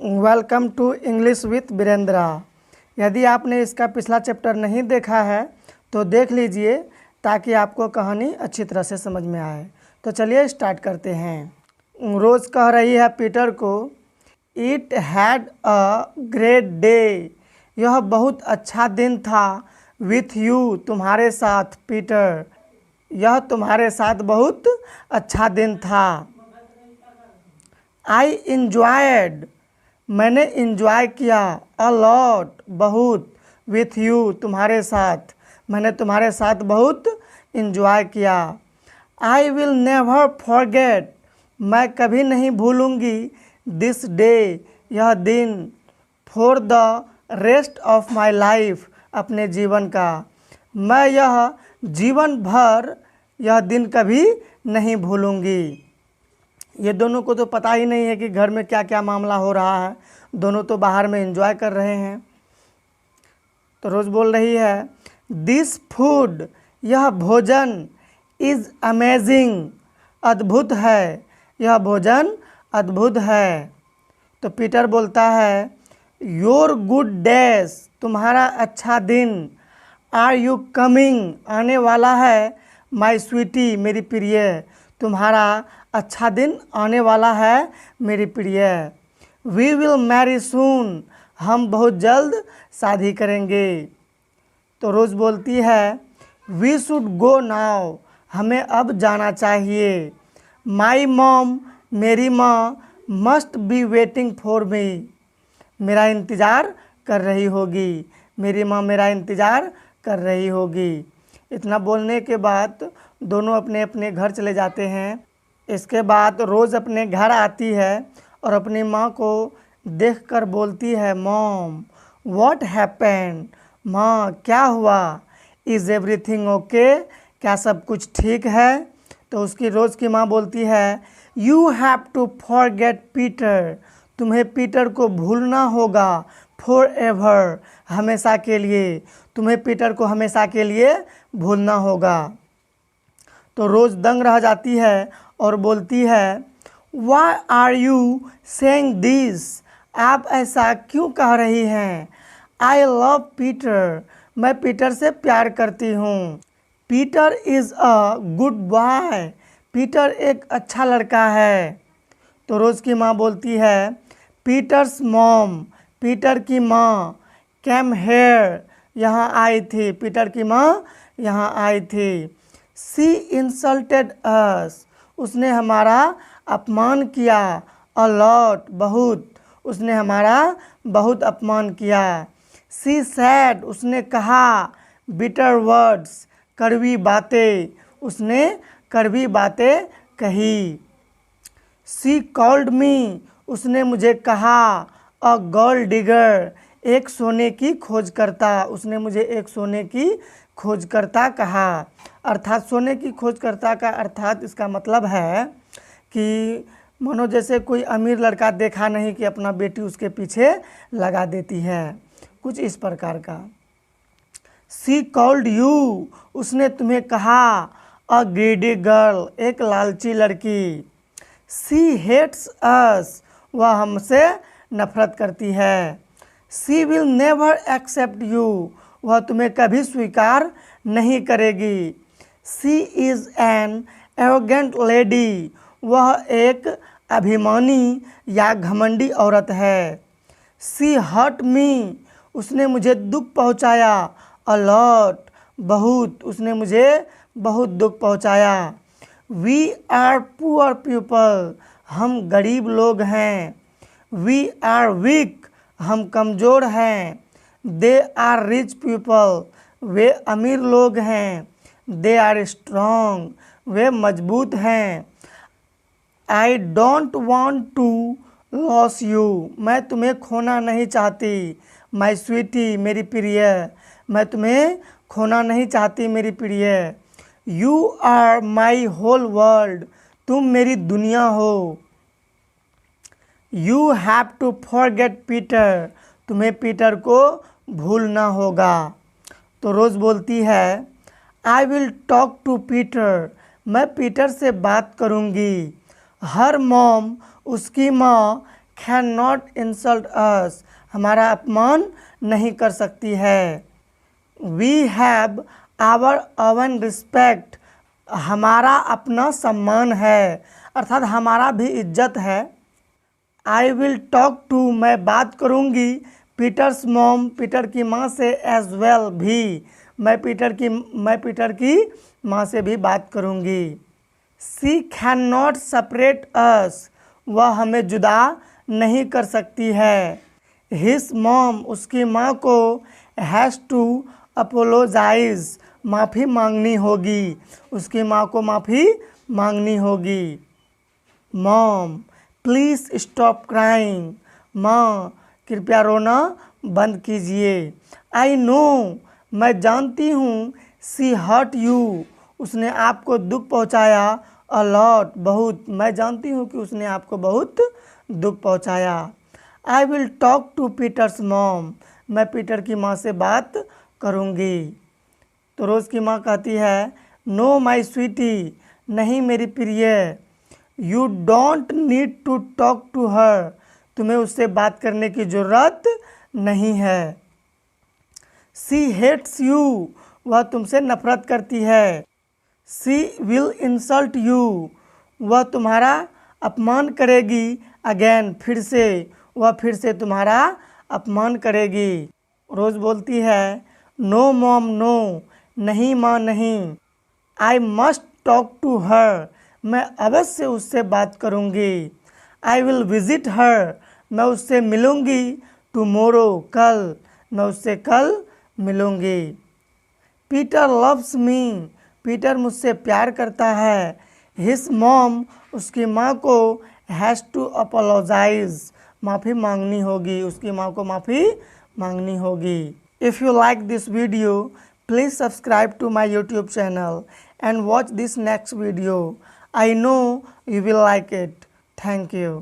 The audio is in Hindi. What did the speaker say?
Welcome to English with Virendra. यदि आपने इसका पिछला चैप्टर नहीं देखा है तो देख लीजिए ताकि आपको कहानी अच्छी तरह से समझ में आए। तो चलिए स्टार्ट करते हैं। रोज़ कह रही है पीटर को, it had a great day. यह बहुत अच्छा दिन था। विथ यू, तुम्हारे साथ पीटर। यह तुम्हारे साथ बहुत अच्छा दिन था। आई इंजॉयड, मैंने इंजॉय किया। अ लॉट, बहुत। विथ यू, तुम्हारे साथ। मैंने तुम्हारे साथ बहुत इंजॉय किया। आई विल नेवर फॉरगेट, मैं कभी नहीं भूलूंगी। दिस डे, यह दिन। For the rest of my life, अपने जीवन का। मैं यह जीवन भर यह दिन कभी नहीं भूलूंगी। ये दोनों को तो पता ही नहीं है कि घर में क्या क्या मामला हो रहा है। दोनों तो बाहर में एंजॉय कर रहे हैं। तो रोज़ बोल रही है, दिस फूड, यह भोजन। इज़ अमेजिंग, अद्भुत है। यह भोजन अद्भुत है। तो पीटर बोलता है, योर गुड डेज, तुम्हारा अच्छा दिन। आर यू कमिंग, आने वाला है। माई स्वीटी, मेरी प्रिय, तुम्हारा अच्छा दिन आने वाला है मेरी प्रिय। वी विल मैरी सून, हम बहुत जल्द शादी करेंगे। तो रोज़ बोलती है, वी शुड गो नाउ, हमें अब जाना चाहिए। माई मॉम, मेरी माँ, must be waiting for me, मेरा इंतज़ार कर रही होगी। मेरी माँ मेरा इंतज़ार कर रही होगी। इतना बोलने के बाद दोनों अपने अपने घर चले जाते हैं। इसके बाद रोज़ अपने घर आती है और अपनी माँ को देखकर बोलती है, मॉम व्हाट हैपेंड, माँ क्या हुआ। इज़ एवरीथिंग ओके, क्या सब कुछ ठीक है। तो उसकी रोज़ की माँ बोलती है, you have to forget Peter, तुम्हें पीटर को भूलना होगा। फॉर एवर, हमेशा के लिए, तुम्हें पीटर को हमेशा के लिए भूलना होगा। तो रोज़ दंग रह जाती है और बोलती है, why are you saying this, आप ऐसा क्यों कह रही हैं। आई लव पीटर, मैं पीटर से प्यार करती हूँ। Peter is a good boy, Peter एक अच्छा लड़का है। तो रोज़ की माँ बोलती है, पीटर्स मॉम, पीटर की माँ, कैम हेयर, यहाँ आई थी। पीटर की माँ यहाँ आई थी। सी इंसल्टेड अस, उसने हमारा अपमान किया। अ लॉट, बहुत, उसने हमारा बहुत अपमान किया। सी सैड, उसने कहा। बिटर वर्ड्स, कड़वी बातें, उसने कड़वी बातें कही। सी कॉल्ड मी, उसने मुझे कहा। अ गोल्ड डिगर, एक सोने की खोजकर्ता, उसने मुझे एक सोने की खोजकर्ता कहा। अर्थात सोने की खोजकर्ता का अर्थात इसका मतलब है कि मानो जैसे कोई अमीर लड़का देखा नहीं कि अपना बेटी उसके पीछे लगा देती है, कुछ इस प्रकार का। सी कॉल्ड यू, उसने तुम्हें कहा। अ ग्रीडी गर्ल, एक लालची लड़की। सी हेट्स अस, वह हमसे नफरत करती है। सी विल नेवर एक्सेप्ट यू, वह तुम्हें कभी स्वीकार नहीं करेगी। सी इज़ एन एरोगेंट लेडी, वह एक अभिमानी या घमंडी औरत है। सी हर्ट मी, उसने मुझे दुख पहुंचाया। अ लॉट, बहुत, उसने मुझे बहुत दुख पहुंचाया। वी आर पुअर पीपल, हम गरीब लोग हैं। वी आर वीक, हम कमज़ोर हैं। दे आर रिच पीपल, वे अमीर लोग हैं। दे आर स्ट्रॉन्ग, वे मजबूत हैं। I don't want to loss you, मैं तुम्हें खोना नहीं चाहती। माई स्वीटी, मेरी प्रिय, मैं तुम्हें खोना नहीं चाहती मेरी प्रिय। You are my whole world, तुम मेरी दुनिया हो। You have to forget Peter, तुम्हें पीटर को भूलना होगा। तो रोज़ बोलती है, I will talk to Peter, मैं पीटर से बात करूँगी। हर मॉम, उसकी माँ, कैन नॉट इंसल्ट अस, हमारा अपमान नहीं कर सकती है। We have our own respect, हमारा अपना सम्मान है, अर्थात हमारा भी इज्जत है। आई विल टॉक टू, मैं बात करूँगी, पीटर्स मॉम, पीटर की माँ से, एज वेल भी, मैं पीटर की माँ से भी बात करूँगी। शी कैन नॉट सेपरेट अस, वह हमें जुदा नहीं कर सकती है। हिज मॉम, उसकी माँ को, हैज़ टू अपोलोजाइज, माफ़ी मांगनी होगी, उसकी माँ को माफ़ी मांगनी होगी। मॉम प्लीज़ स्टॉप क्राइंग, माँ कृपया रोना बंद कीजिए। आई नो, मैं जानती हूँ, सी हर्ट यू, उसने आपको दुख पहुँचाया, अ लॉट, बहुत, मैं जानती हूँ कि उसने आपको बहुत दुख पहुँचाया। I will talk to Peter's mom, मैं पीटर की माँ से बात करूँगी। तो रोज़ की माँ कहती है, नो माई स्वीटी, नहीं मेरी प्रिय, you don't need to talk to her, तुम्हें उससे बात करने की ज़रूरत नहीं है। सी हेट्स यू, वह तुमसे नफरत करती है। सी विल इंसल्ट यू, वह तुम्हारा अपमान करेगी, अगेन, फिर से, वह फिर से तुम्हारा अपमान करेगी। रोज़ बोलती है, नो मॉम नो, नहीं माँ नहीं। I must talk to her, मैं अवश्य उससे बात करूँगी। आई विल विजिट हर, मैं उससे मिलूँगी, टुमोरो, कल, मैं उससे कल मिलूँगी। पीटर लव्स मी, पीटर मुझसे प्यार करता है। हिज मॉम, उसकी माँ को, हैज़ टू अपोलोजाइज, माफ़ी मांगनी होगी, उसकी माँ को माफ़ी मांगनी होगी। If you like this video, please subscribe to my YouTube channel and watch this next video. I know you will like it. Thank you.